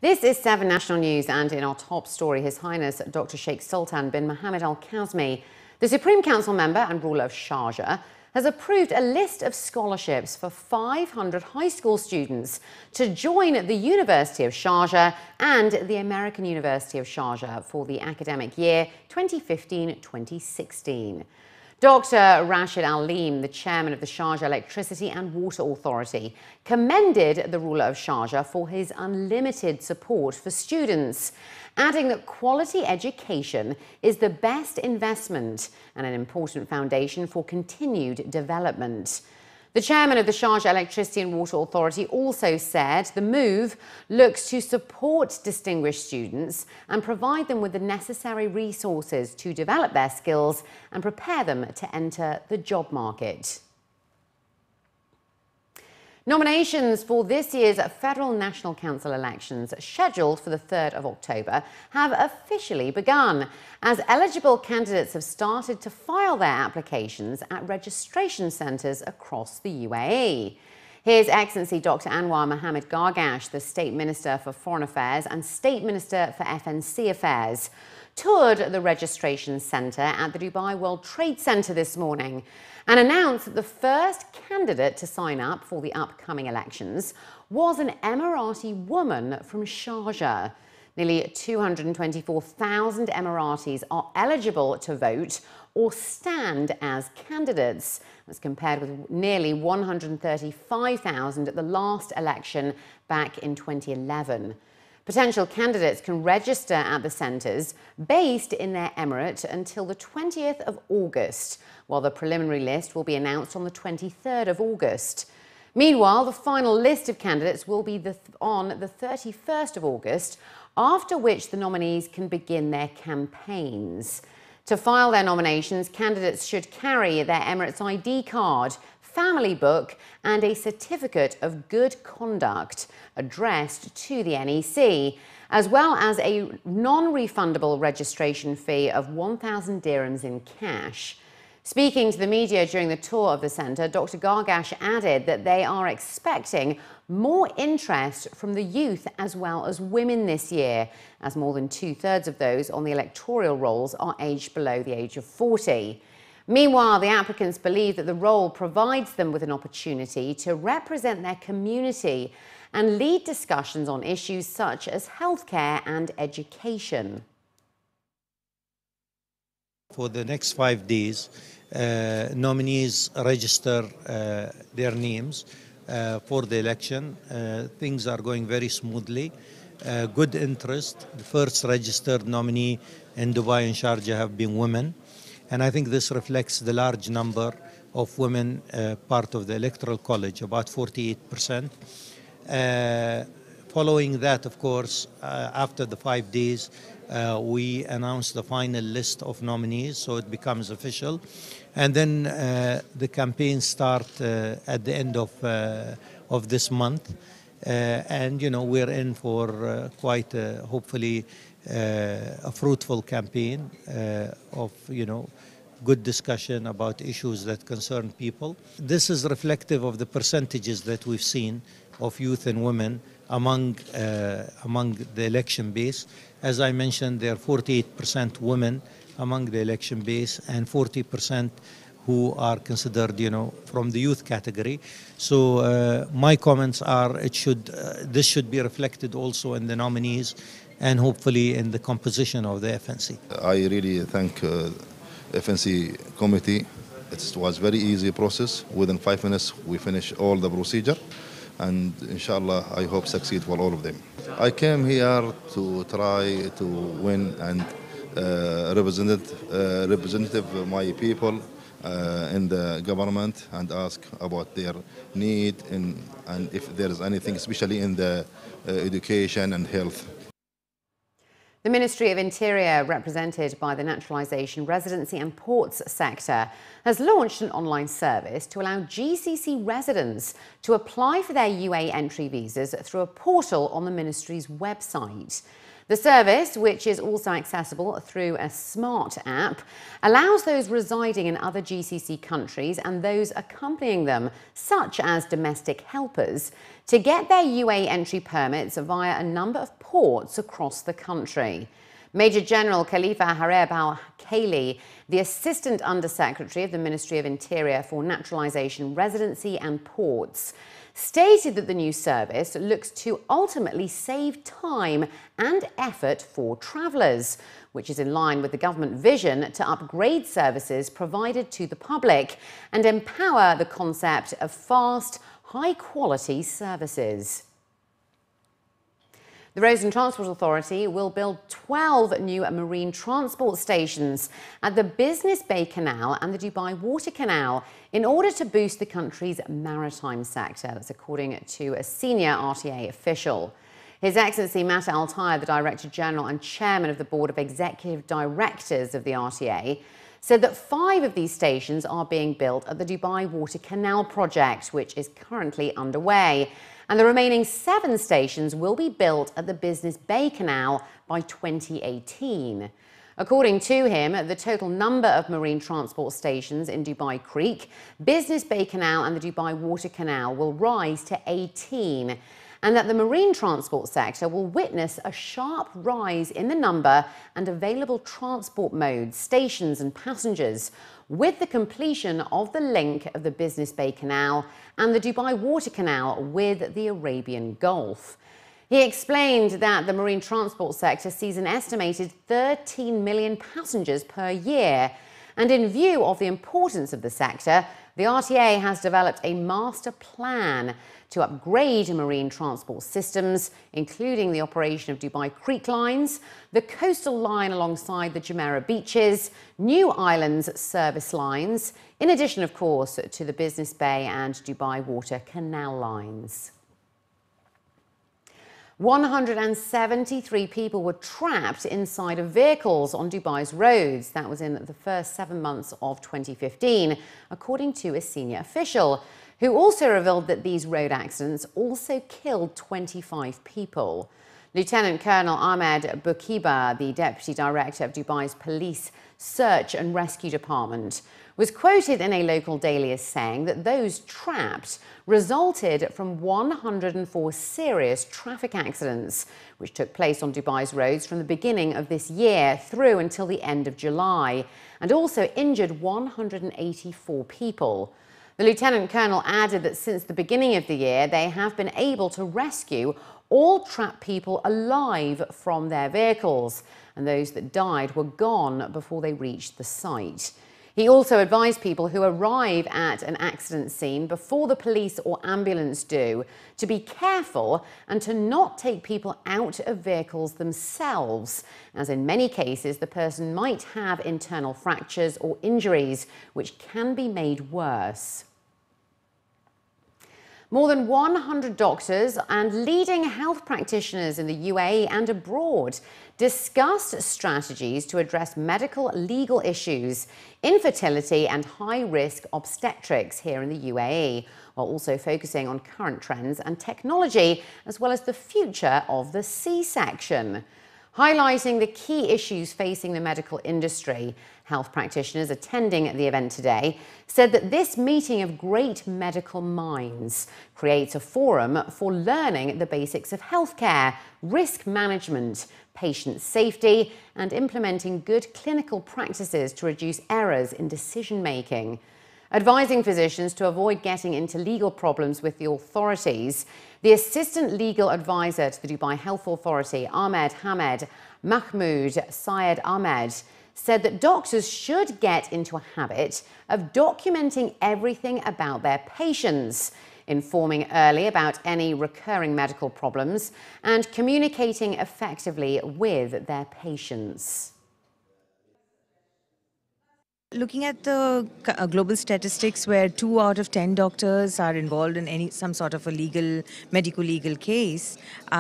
This is 7 National News, and in our top story, His Highness Dr. Sheikh Sultan bin Mohammed Al Kazmi, the Supreme Council member and ruler of Sharjah, has approved a list of scholarships for 500 high school students to join the University of Sharjah and the American University of Sharjah for the academic year 2015-2016. Dr. Rashid Al-Leem, the chairman of the Sharjah Electricity and Water Authority, commended the ruler of Sharjah for his unlimited support for students, adding that quality education is the best investment and an important foundation for continued development. The chairman of the Sharjah Electricity and Water Authority also said the move looks to support distinguished students and provide them with the necessary resources to develop their skills and prepare them to enter the job market. Nominations for this year's Federal National Council elections, scheduled for the 3rd of October, have officially begun, as eligible candidates have started to file their applications at registration centres across the UAE. His Excellency Dr. Anwar Mohammed Gargash, the State Minister for Foreign Affairs and State Minister for FNC Affairs, toured the registration centre at the Dubai World Trade Center this morning and announced that the first candidate to sign up for the upcoming elections was an Emirati woman from Sharjah. Nearly 224,000 Emiratis are eligible to vote or stand as candidates, as compared with nearly 135,000 at the last election back in 2011. Potential candidates can register at the centres based in their emirate until the 20th of August, while the preliminary list will be announced on the 23rd of August. Meanwhile, the final list of candidates will be on the 31st of August, after which the nominees can begin their campaigns. To file their nominations, candidates should carry their emirate's ID card, family book and a certificate of good conduct addressed to the NEC, as well as a non-refundable registration fee of 1,000 dirhams in cash. Speaking to the media during the tour of the centre, Dr. Gargash added that they are expecting more interest from the youth as well as women this year, as more than 2/3 of those on the electoral rolls are aged below the age of 40. Meanwhile, the applicants believe that the role provides them with an opportunity to represent their community and lead discussions on issues such as healthcare and education. For the next 5 days, nominees register their names for the election. Things are going very smoothly. Good interest. The first registered nominee in Dubai and Sharjah have been women. And I think this reflects the large number of women part of the Electoral College, about 48%. Following that, of course, after the 5 days, we announce the final list of nominees, so it becomes official. And then the campaign starts at the end of this month. And, you know, we're in for quite, hopefully, a fruitful campaign of, you know, good discussion about issues that concern people. This is reflective of the percentages that we've seen of youth and women among the election base. As I mentioned, there are 48% women among the election base and 40% who are considered, you know, from the youth category. So my comments are this should be reflected also in the nominees and hopefully in the composition of the FNC. I really thank FNC committee. It was very easy process. Within 5 minutes, we finish all the procedure. And inshallah, I hope succeed for all of them. I came here to try to win and representative my people in the government and ask about their need and if there is anything, especially in the education and health. The Ministry of Interior, represented by the Naturalisation, Residency and Ports sector, has launched an online service to allow GCC residents to apply for their UAE entry visas through a portal on the Ministry's website. The service, which is also accessible through a smart app, allows those residing in other GCC countries and those accompanying them, such as domestic helpers, to get their UAE entry permits via a number of ports across the country. Major General Khalifa Hareb Al-Khaili, the Assistant Undersecretary of the Ministry of Interior for Naturalisation, Residency and Ports, stated that the new service looks to ultimately save time and effort for travellers, which is in line with the government vision to upgrade services provided to the public and empower the concept of fast, high-quality services. The Roads and Transport Authority will build 12 new marine transport stations at the Business Bay Canal and the Dubai Water Canal in order to boost the country's maritime sector. That's according to a senior RTA official. His Excellency Mata Al-Taya, the Director General and Chairman of the Board of Executive Directors of the RTA, said that 5 of these stations are being built at the Dubai Water Canal project, which is currently underway. And the remaining 7 stations will be built at the Business Bay Canal by 2018. According to him, the total number of marine transport stations in Dubai Creek, Business Bay Canal and the Dubai Water Canal will rise to 18, and that the marine transport sector will witness a sharp rise in the number and available transport modes, stations and passengers, with the completion of the link of the Business Bay Canal and the Dubai Water Canal with the Arabian Gulf. He explained that the marine transport sector sees an estimated 13 million passengers per year, and in view of the importance of the sector, the RTA has developed a master plan to upgrade marine transport systems, including the operation of Dubai Creek lines, the coastal line alongside the Jumeirah beaches, new islands service lines, in addition, of course, to the Business Bay and Dubai Water Canal lines. 173 people were trapped inside of vehicles on Dubai's roads. That was in the first 7 months of 2015, according to a senior official, who also revealed that these road accidents also killed 25 people. Lieutenant Colonel Ahmed Boukiba, the Deputy Director of Dubai's Police Search and Rescue Department, was quoted in a local daily as saying that those trapped resulted from 104 serious traffic accidents, which took place on Dubai's roads from the beginning of this year through until the end of July, and also injured 184 people. The Lieutenant Colonel added that since the beginning of the year, they have been able to rescue all trapped people alive from their vehicles, and those that died were gone before they reached the site. He also advised people who arrive at an accident scene before the police or ambulance do to be careful and to not take people out of vehicles themselves, as in many cases the person might have internal fractures or injuries which can be made worse. More than 100 doctors and leading health practitioners in the UAE and abroad discussed strategies to address medical legal issues, infertility and high-risk obstetrics here in the UAE, while also focusing on current trends and technology, as well as the future of the C-section. Highlighting the key issues facing the medical industry, health practitioners attending the event today said that this meeting of great medical minds creates a forum for learning the basics of healthcare, risk management, patient safety, and implementing good clinical practices to reduce errors in decision-making. Advising physicians to avoid getting into legal problems with the authorities, the Assistant Legal Advisor to the Dubai Health Authority, Ahmed Hamed Mahmoud Syed Ahmed, said that doctors should get into a habit of documenting everything about their patients, informing early about any recurring medical problems, and communicating effectively with their patients. Looking at the global statistics where 2 out of 10 doctors are involved in some sort of a medico-legal case,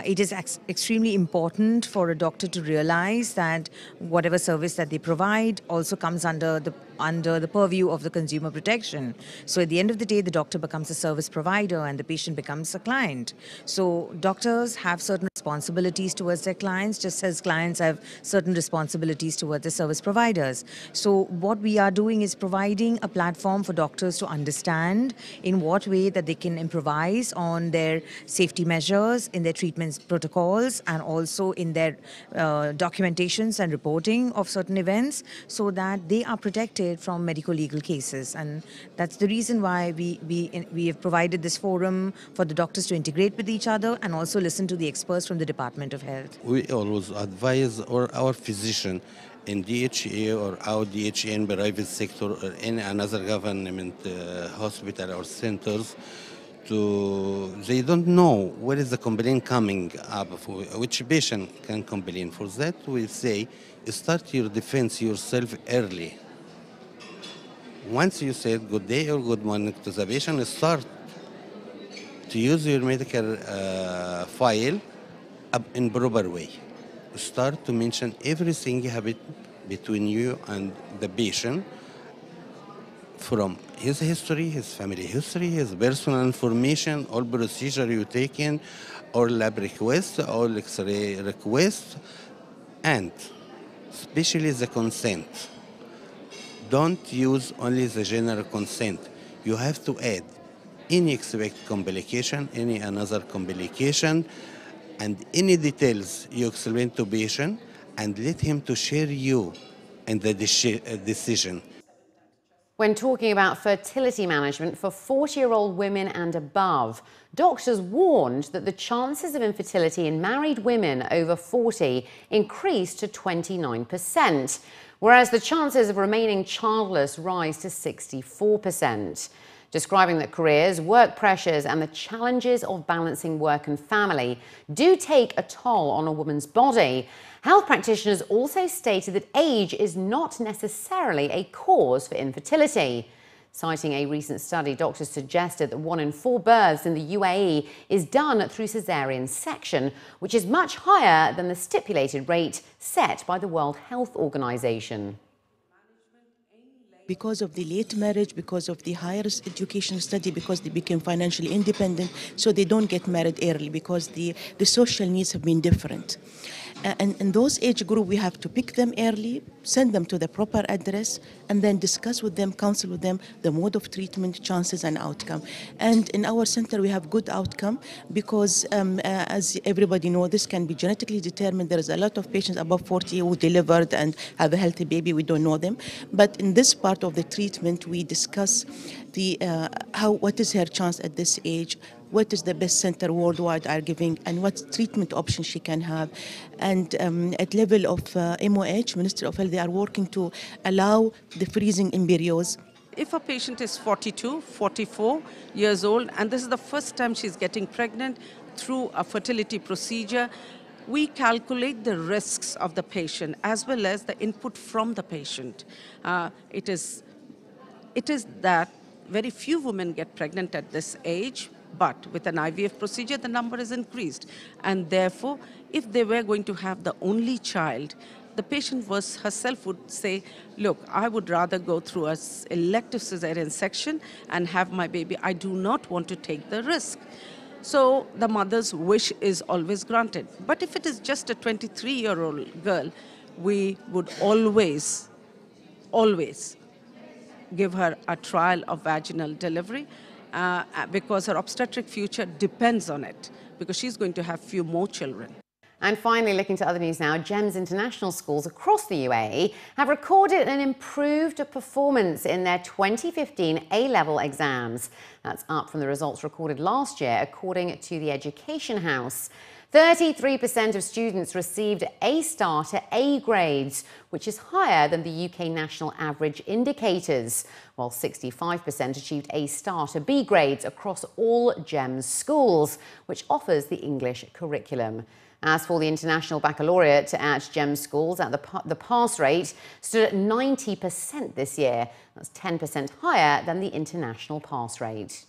it is extremely important for a doctor to realize that whatever service that they provide also comes under the purview of the consumer protection. So at the end of the day, the doctor becomes a service provider and the patient becomes a client. So doctors have certain responsibilities towards their clients, just as clients have certain responsibilities towards the service providers. So what we are doing is providing a platform for doctors to understand in what way that they can improvise on their safety measures, in their treatment protocols, and also in their documentations and reporting of certain events, so that they are protected from medical legal cases. And that's the reason why we have provided this forum for the doctors to integrate with each other and also listen to the experts from the Department of Health. We always advise our physician in DHA or our DHA in private sector or any another government hospital or centers, they don't know where is the complaint coming up, for which patient can complain. For that, we say, start your defense yourself early. Once you said good day or good morning to the patient, start to use your medical file in proper way. Start to mention everything happened between you and the patient, from his history, his family history, his personal information, all procedure you taken, or lab request, or X-ray request, and especially the consent. Don't use only the general consent. You have to add any expected complication, any another complication, and any details you explain to patient, and let him to share you in the decision. When talking about fertility management for 40-year-old women and above, doctors warned that the chances of infertility in married women over 40 increased to 29%, whereas the chances of remaining childless rise to 64%. Describing that careers, work pressures and the challenges of balancing work and family do take a toll on a woman's body, health practitioners also stated that age is not necessarily a cause for infertility. Citing a recent study, doctors suggested that 1 in 4 births in the UAE is done through caesarean section, which is much higher than the stipulated rate set by the World Health Organization. Because of the late marriage, because of the higher education study, because they became financially independent, so they don't get married early because the social needs have been different. And in those age group, we have to pick them early, send them to the proper address, and then discuss with them, counsel with them the mode of treatment, chances, and outcome. And in our center, we have good outcome because, as everybody knows, this can be genetically determined. There is a lot of patients above 40 who delivered and have a healthy baby. We don't know them. But in this part of the treatment, we discuss what is her chance at this age, what is the best center worldwide are giving, and what treatment options she can have. And at level of MOH, Ministry of Health, they are working to allow the freezing embryos. If a patient is 42, 44 years old, and this is the first time she's getting pregnant through a fertility procedure, we calculate the risks of the patient as well as the input from the patient. It is that very few women get pregnant at this age, but with an IVF procedure, the number is increased. And therefore, if they were going to have the only child, the patient herself would say, look, I would rather go through an elective cesarean section and have my baby. I do not want to take the risk. So the mother's wish is always granted. But if it is just a 23-year-old girl, we would always give her a trial of vaginal delivery because her obstetric future depends on it, because she's going to have few more children. And finally, looking to other news now, GEMS international schools across the UAE have recorded an improved performance in their 2015 A-level exams. That's up from the results recorded last year, according to the Education House. 33% of students received A* to A grades, which is higher than the UK national average indicators, while 65% achieved A* to B grades across all GEMS schools, which offers the English curriculum. As for the International Baccalaureate at GEMS schools, the pass rate stood at 90% this year. That's 10% higher than the international pass rate.